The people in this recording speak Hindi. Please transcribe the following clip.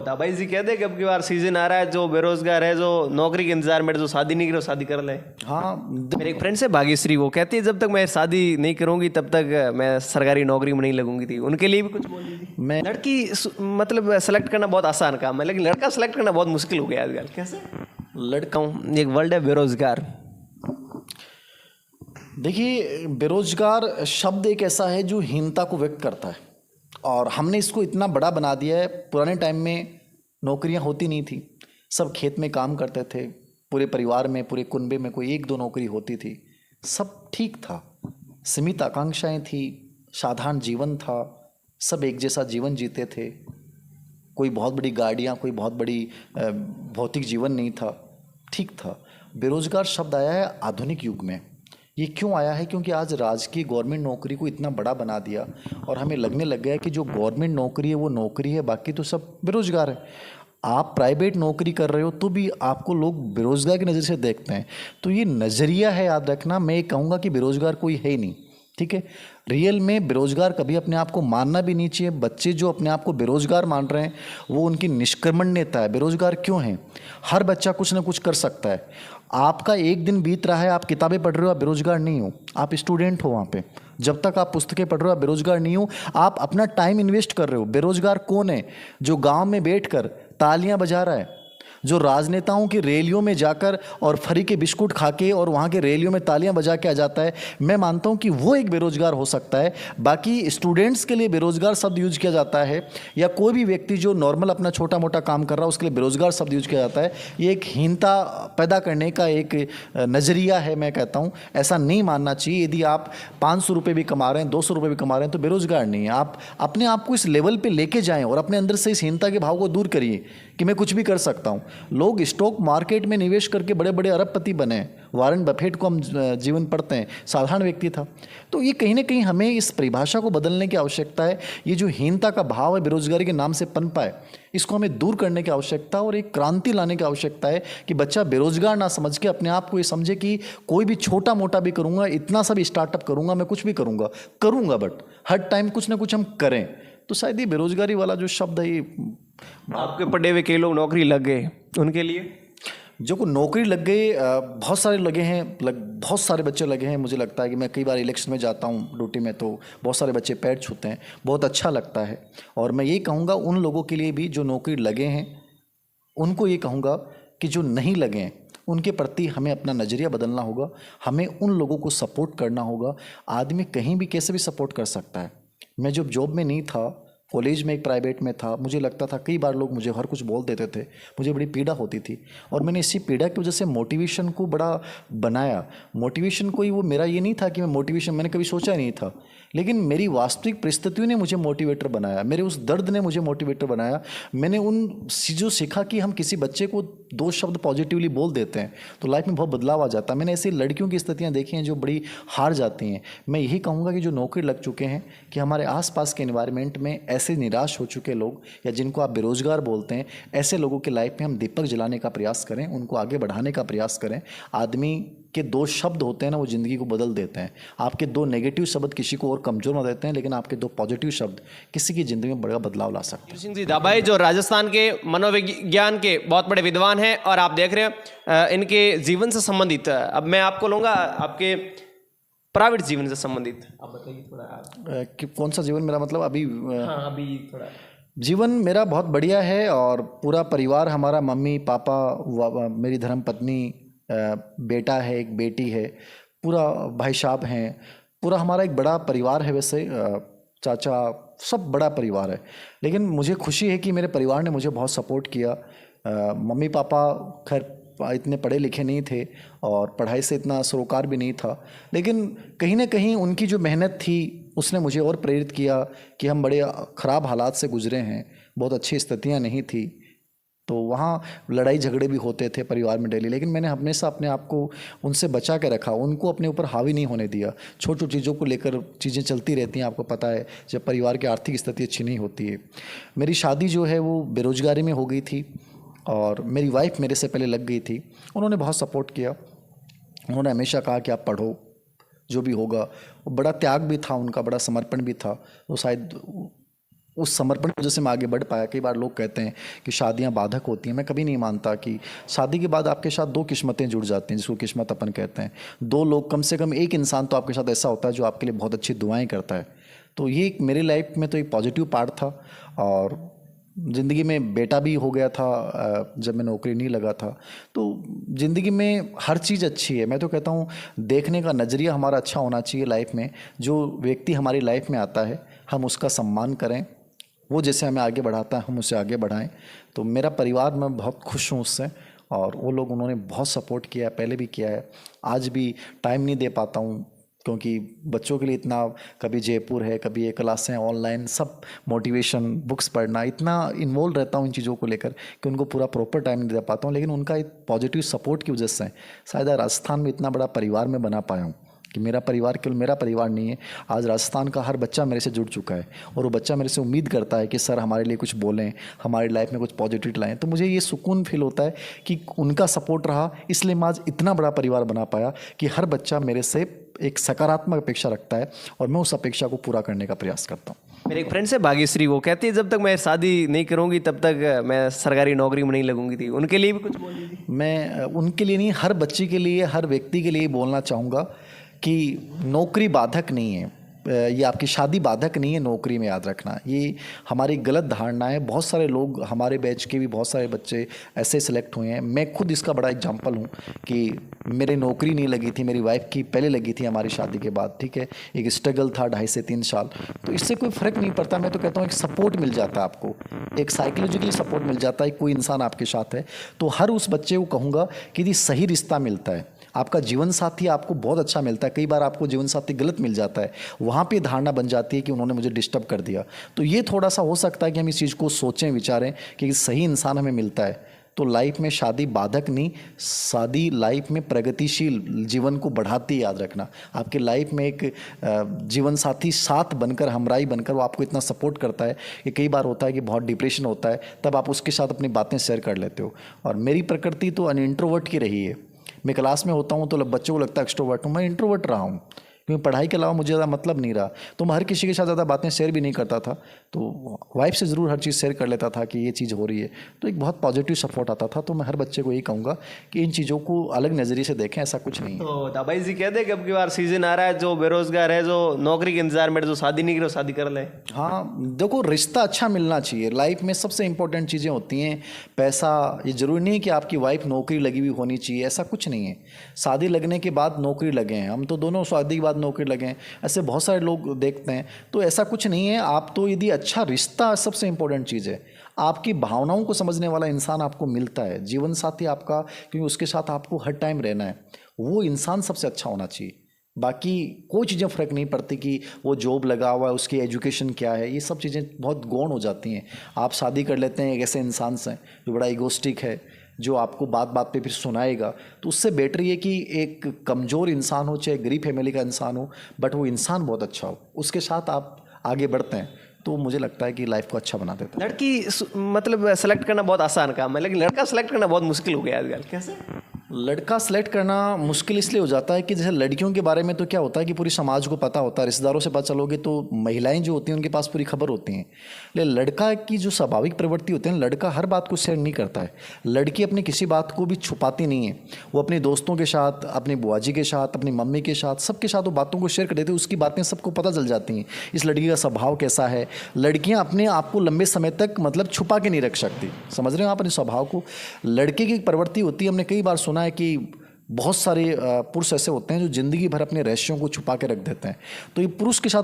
भाई जी कहते हैं कि अब की बार सीजन आ रहा है, जो बेरोजगार है, जो नौकरी के इंतजार में, जो शादी नहीं करो शादी कर ले। हाँ मेरे एक फ्रेंड से भाग्यश्री, वो कहती है जब तक मैं शादी नहीं करूंगी तब तक मैं सरकारी नौकरी में नहीं लगूंगी थी। उनके लिए भी कुछ बोल दीजिए। मैं लड़की मतलब सेलेक्ट करना बहुत आसान काम है, लेकिन लड़का सेलेक्ट करना बहुत मुश्किल हो गया आजकल। कैसे लड़का हूँ, एक वर्ल्ड है बेरोजगार। देखिए, बेरोजगार शब्द एक ऐसा है जो हीनता को व्यक्त करता है, और हमने इसको इतना बड़ा बना दिया है। पुराने टाइम में नौकरियां होती नहीं थी, सब खेत में काम करते थे, पूरे परिवार में, पूरे कुनबे में कोई एक दो नौकरी होती थी, सब ठीक था, सीमित आकांक्षाएं थी, साधारण जीवन था, सब एक जैसा जीवन जीते थे, कोई बहुत बड़ी गाड़ियाँ, कोई बहुत बड़ी भौतिक जीवन नहीं था, ठीक था। बेरोजगार शब्द आया है आधुनिक युग में। ये क्यों आया है? क्योंकि आज राजकीय गवर्नमेंट नौकरी को इतना बड़ा बना दिया और हमें लगने लग गया है कि जो गवर्नमेंट नौकरी है वो नौकरी है, बाकी तो सब बेरोजगार है। आप प्राइवेट नौकरी कर रहे हो तो भी आपको लोग बेरोजगार की नज़र से देखते हैं। तो ये नज़रिया है, याद रखना। मैं ये कहूँगा कि बेरोजगार कोई है ही नहीं, ठीक है। रियल में बेरोजगार कभी अपने आप को मानना भी नहीं चाहिए। बच्चे जो अपने आप को बेरोजगार मान रहे हैं वो उनकी निष्कर्मण्यता है। बेरोजगार क्यों हैं? हर बच्चा कुछ ना कुछ कर सकता है। आपका एक दिन बीत रहा है, आप किताबें पढ़ रहे हो, आप बेरोजगार नहीं हो, आप स्टूडेंट हो वहाँ पे। जब तक आप पुस्तकें पढ़ रहे हो आप बेरोजगार नहीं हो, आप अपना टाइम इन्वेस्ट कर रहे हो। बेरोजगार कौन है? जो गांव में बैठकर तालियां बजा रहा है, जो राजनेताओं की रैलियों में जाकर और फ्री के बिस्कुट खा के और वहाँ के रैलियों में तालियां बजा के आ जाता है, मैं मानता हूँ कि वो एक बेरोजगार हो सकता है। बाकी स्टूडेंट्स के लिए बेरोजगार शब्द यूज किया जाता है, या कोई भी व्यक्ति जो नॉर्मल अपना छोटा मोटा काम कर रहा है उसके लिए बेरोजगार शब्द यूज किया जाता है। ये एक हीनता पैदा करने का एक नज़रिया है। मैं कहता हूँ ऐसा नहीं मानना चाहिए। यदि आप 500 रुपये भी कमा रहे हैं, 200 रुपये भी कमा रहे हैं, तो बेरोजगार नहीं है। आप अपने आप को इस लेवल पे लेके जाएं और अपने अंदर से इस हीनता के भाव को दूर करिए कि मैं कुछ भी कर सकता हूँ। लोग स्टॉक मार्केट में निवेश करके बड़े बड़े अरबपति बने। वारन बफेट को हम जीवन पढ़ते हैं, साधारण व्यक्ति था। तो ये कहीं ना कहीं हमें इस परिभाषा को बदलने की आवश्यकता है। ये जो हीनता का भाव है बेरोजगारी के नाम से पनपा है, इसको हमें दूर करने की आवश्यकता और एक क्रांति लाने की आवश्यकता है कि बच्चा बेरोजगार ना समझ के अपने आप को ये समझे कि कोई भी छोटा मोटा भी करूँगा, इतना सा भी स्टार्टअप करूँगा, मैं कुछ भी करूँगा, बट हर टाइम कुछ ना कुछ हम करें। तो शायद ये बेरोजगारी वाला जो शब्द है, ये आपके पढ़े हुए कई लोग नौकरी लग गए, उनके लिए जो को नौकरी लग गई, बहुत सारे लगे हैं, बहुत सारे बच्चे लगे हैं। मुझे लगता है कि मैं कई बार इलेक्शन में जाता हूँ ड्यूटी में, तो बहुत सारे बच्चे पैर छूते हैं, बहुत अच्छा लगता है। और मैं ये कहूँगा उन लोगों के लिए भी जो नौकरी लगे हैं, उनको ये कहूँगा कि जो नहीं लगे हैं उनके प्रति हमें अपना नज़रिया बदलना होगा। हमें उन लोगों को सपोर्ट करना होगा। आदमी कहीं भी कैसे भी सपोर्ट कर सकता है। मैं जब जॉब में नहीं था, कॉलेज में एक प्राइवेट में था, मुझे लगता था कई बार लोग मुझे हर कुछ बोल देते थे, मुझे बड़ी पीड़ा होती थी। और मैंने इसी पीड़ा की वजह से मोटिवेशन को बड़ा बनाया। मोटिवेशन कोई वो मेरा ये नहीं था कि मैं मोटिवेशन, मैंने कभी सोचा नहीं था, लेकिन मेरी वास्तविक परिस्थितियों ने मुझे मोटिवेटर बनाया। मेरे उस दर्द ने मुझे मोटिवेटर बनाया। मैंने उन चीज़ों सीखा कि हम किसी बच्चे को 2 शब्द पॉजिटिवली बोल देते हैं तो लाइफ में बहुत बदलाव आ जाता है। मैंने ऐसी लड़कियों की स्थितियाँ देखी हैं जो बड़ी हार जाती हैं। मैं यही कहूँगा कि जो नौकरी लग चुके हैं, कि हमारे आसपास के एनवायरनमेंट में ऐसे निराश हो चुके लोग, या जिनको आप बेरोजगार बोलते हैं, ऐसे लोगों के लाइफ में हम दीपक जलाने का प्रयास करें, उनको आगे बढ़ाने का प्रयास करें। आदमी के 2 शब्द होते हैं ना, वो ज़िंदगी को बदल देते हैं। आपके 2 नेगेटिव शब्द किसी को और कमज़ोर बना देते हैं, लेकिन आपके 2 पॉजिटिव शब्द किसी की ज़िंदगी में बड़ा बदलाव ला सकते हैं। सिंह जी दाबाई जो राजस्थान के मनोविज्ञान के बहुत बड़े विद्वान हैं, और आप देख रहे हैं इनके जीवन से संबंधित, अब मैं आपको लूँगा आपके प्राइवेट जीवन से संबंधित, आप बताइए थोड़ा। कि कौन सा जीवन मेरा, मतलब अभी हाँ अभी थोड़ा। जीवन मेरा बहुत बढ़िया है, और पूरा परिवार हमारा, मम्मी पापा, मेरी धर्मपत्नी, बेटा है, एक बेटी है, पूरा भाई साहब हैं, पूरा हमारा एक बड़ा परिवार है। वैसे चाचा, सब बड़ा परिवार है। लेकिन मुझे खुशी है कि मेरे परिवार ने मुझे बहुत सपोर्ट किया। मम्मी पापा खैर इतने पढ़े लिखे नहीं थे और पढ़ाई से इतना सरोकार भी नहीं था, लेकिन कहीं ना कहीं उनकी जो मेहनत थी उसने मुझे और प्रेरित किया कि हम बड़े ख़राब हालात से गुजरे हैं, बहुत अच्छी स्थितियां नहीं थी, तो वहाँ लड़ाई झगड़े भी होते थे परिवार में डेली, लेकिन मैंने हमेशा अपने आप को उनसे बचा के रखा, उनको अपने ऊपर हावी नहीं होने दिया। छोटी छोटी चीज़ों को लेकर चीज़ें चलती रहती हैं, आपको पता है, जब परिवार की आर्थिक स्थिति अच्छी नहीं होती है। मेरी शादी जो है वो बेरोजगारी में हो गई थी, और मेरी वाइफ मेरे से पहले लग गई थी। उन्होंने बहुत सपोर्ट किया। उन्होंने हमेशा कहा कि आप पढ़ो, जो भी होगा। बड़ा त्याग भी था उनका, बड़ा समर्पण भी था। वो शायद उस समर्पण की वजह से मैं आगे बढ़ पाया। कई बार लोग कहते हैं कि शादियां बाधक होती हैं, मैं कभी नहीं मानता कि शादी के बाद आपके साथ दो किस्मतें जुड़ जाती हैं, जिसको किस्मत अपन कहते हैं। दो लोग, कम से कम एक इंसान तो आपके साथ ऐसा होता है जो आपके लिए बहुत अच्छी दुआएं करता है। तो ये एक मेरी लाइफ में तो एक पॉजिटिव पार्ट था। और ज़िंदगी में बेटा भी हो गया था जब मैं नौकरी नहीं लगा था। तो ज़िंदगी में हर चीज़ अच्छी है। मैं तो कहता हूँ देखने का नज़रिया हमारा अच्छा होना चाहिए लाइफ में। जो व्यक्ति हमारी लाइफ में आता है हम उसका सम्मान करें, वो जैसे हमें आगे बढ़ाता है हम उसे आगे बढ़ाएं। तो मेरा परिवार, मैं बहुत खुश हूँ उससे, और वो लोग उन्होंने बहुत सपोर्ट किया है, पहले भी किया है। आज भी टाइम नहीं दे पाता हूँ क्योंकि बच्चों के लिए इतना, कभी जयपुर है, कभी ये क्लासें ऑनलाइन, सब मोटिवेशन बुक्स पढ़ना, इतना इन्वॉल्व रहता हूँ इन चीज़ों को लेकर कि उनको पूरा प्रॉपर टाइम नहीं दे पाता हूँ। लेकिन उनका एक पॉजिटिव सपोर्ट की वजह से शायद राजस्थान में इतना बड़ा परिवार में बना पाया हूँ कि मेरा परिवार केवल मेरा परिवार नहीं है, आज राजस्थान का हर बच्चा मेरे से जुड़ चुका है और वो बच्चा मेरे से उम्मीद करता है कि सर हमारे लिए कुछ बोलें, हमारी लाइफ में कुछ पॉजिटिव लाएं। तो मुझे ये सुकून फील होता है कि उनका सपोर्ट रहा, इसलिए मैं आज इतना बड़ा परिवार बना पाया कि हर बच्चा मेरे से एक सकारात्मक अपेक्षा रखता है और मैं उस अपेक्षा को पूरा करने का प्रयास करता हूँ। मेरे एक फ्रेंड से भाग्यश्री, वो कहती है जब तक मैं शादी नहीं करूंगी तब तक मैं सरकारी नौकरी में नहीं लगूंगी थी। उनके लिए भी कुछ बोल दीजिए। मैं उनके लिए नहीं, हर बच्चे के लिए, हर व्यक्ति के लिए बोलना चाहूँगा कि नौकरी बाधक नहीं है, ये आपकी शादी बाधक नहीं है नौकरी में, याद रखना। ये हमारी गलत धारणा है। बहुत सारे लोग, हमारे बैच के भी बहुत सारे बच्चे ऐसे सिलेक्ट हुए हैं। मैं खुद इसका बड़ा एग्जांपल हूँ कि मेरी नौकरी नहीं लगी थी, मेरी वाइफ की पहले लगी थी हमारी शादी के बाद, ठीक है। एक स्ट्रगल था 2.5 से 3 साल, तो इससे कोई फ़र्क नहीं पड़ता। मैं तो कहता हूँ एक सपोर्ट मिल जाता है आपको, एक साइकोलॉजिकली सपोर्ट मिल जाता है, कोई इंसान आपके साथ है। तो हर उस बच्चे को कहूँगा कि यदि सही रिश्ता मिलता है, आपका जीवन साथी आपको बहुत अच्छा मिलता है, कई बार आपको जीवन साथी गलत मिल जाता है, वहाँ पे धारणा बन जाती है कि उन्होंने मुझे डिस्टर्ब कर दिया। तो ये थोड़ा सा हो सकता है कि हम इस चीज़ को सोचें, विचारें कि सही इंसान हमें मिलता है तो लाइफ में शादी बाधक नहीं, शादी लाइफ में प्रगतिशील जीवन को बढ़ाती है। याद रखना, आपके लाइफ में एक जीवन साथी साथ बनकर, हमराही बनकर वो आपको इतना सपोर्ट करता है कि कई बार होता है कि बहुत डिप्रेशन होता है, तब आप उसके साथ अपनी बातें शेयर कर लेते हो। और मेरी प्रकृति तो इंट्रोवर्ट की रही है। मैं क्लास में होता हूँ तो बच्चों को लगता है एक्सट्रोवर्ट हूँ, मैं इंट्रोवर्ट रहा हूँ क्योंकि पढ़ाई के अलावा मुझे ज़्यादा मतलब नहीं रहा। तो मैं हर किसी के साथ ज़्यादा बातें शेयर भी नहीं करता था। तो वाइफ से ज़रूर हर चीज़ शेयर कर लेता था कि ये चीज़ हो रही है, तो एक बहुत पॉजिटिव सपोर्ट आता था। तो मैं हर बच्चे को यही कहूँगा कि इन चीज़ों को अलग नज़रिए से देखें, ऐसा कुछ नहीं है। तो दाबाई जी कहते हैं कि अब की बार सीजन आ रहा है, जो बेरोजगार है, जो नौकरी के इंतजार में, जो शादी नहीं करे शादी कर ले। हाँ देखो, रिश्ता अच्छा मिलना चाहिए। लाइफ में सबसे इंपॉर्टेंट चीज़ें होती हैं पैसा। ये ज़रूरी नहीं है कि आपकी वाइफ नौकरी लगी हुई होनी चाहिए, ऐसा कुछ नहीं है। शादी लगने के बाद नौकरी लगे हैं, हम तो दोनों शादी के बाद नौकरी लगे हैं, ऐसे बहुत सारे लोग देखते हैं। तो ऐसा कुछ नहीं है। आप तो यदि अच्छा रिश्ता, सबसे इंपॉर्टेंट चीज़ है, आपकी भावनाओं को समझने वाला इंसान आपको मिलता है, जीवन साथी आपका, क्योंकि उसके साथ आपको हर टाइम रहना है, वो इंसान सबसे अच्छा होना चाहिए। बाकी कोई चीज़ें फ़र्क नहीं पड़ती कि वो जॉब लगा हुआ है, उसकी एजुकेशन क्या है, ये सब चीज़ें बहुत गौण हो जाती हैं। आप शादी कर लेते हैं एक ऐसे इंसान से जो बड़ा इगोस्टिक है, जो आपको बात बात पे फिर सुनाएगा, तो उससे बेटर ये कि एक कमज़ोर इंसान हो, चाहे गरीब फैमिली का इंसान हो, बट वो इंसान बहुत अच्छा हो, उसके साथ आप आगे बढ़ते हैं, तो मुझे लगता है कि लाइफ को अच्छा बना देता है। लड़की मतलब सेलेक्ट करना बहुत आसान काम है, लेकिन लड़का सेलेक्ट करना बहुत मुश्किल हो गया आजकल। कैसे? लड़का सेलेक्ट करना मुश्किल इसलिए हो जाता है कि जैसे लड़कियों के बारे में तो क्या होता है कि पूरी समाज को पता होता है, रिश्तेदारों से पता चलोगे तो महिलाएं जो होती हैं उनके पास पूरी खबर होती हैं। लेकिन लड़का की जो स्वाभाविक प्रवृत्ति होती है, लड़का हर बात को शेयर नहीं करता है। लड़की अपनी किसी बात को भी छुपाती नहीं है, वो अपने दोस्तों के साथ, अपनी बुआ जी के साथ, अपनी मम्मी के साथ, सबके साथ वो बातों को शेयर कर देती है। उसकी बातें सबको पता चल जाती हैं, इस लड़की का स्वभाव कैसा है। लड़कियाँ अपने आप को लंबे समय तक मतलब छुपा के नहीं रख सकती, समझ रहे हो आप अपने स्वभाव को। लड़के की प्रवृत्ति होती है, हमने कई बार सुना है कि बहुत सारे पुरुष ऐसे होते हैं जो ज़िंदगी भर अपने रहस्यों को छुपा के रख देते हैं। तो ये पुरुष के साथ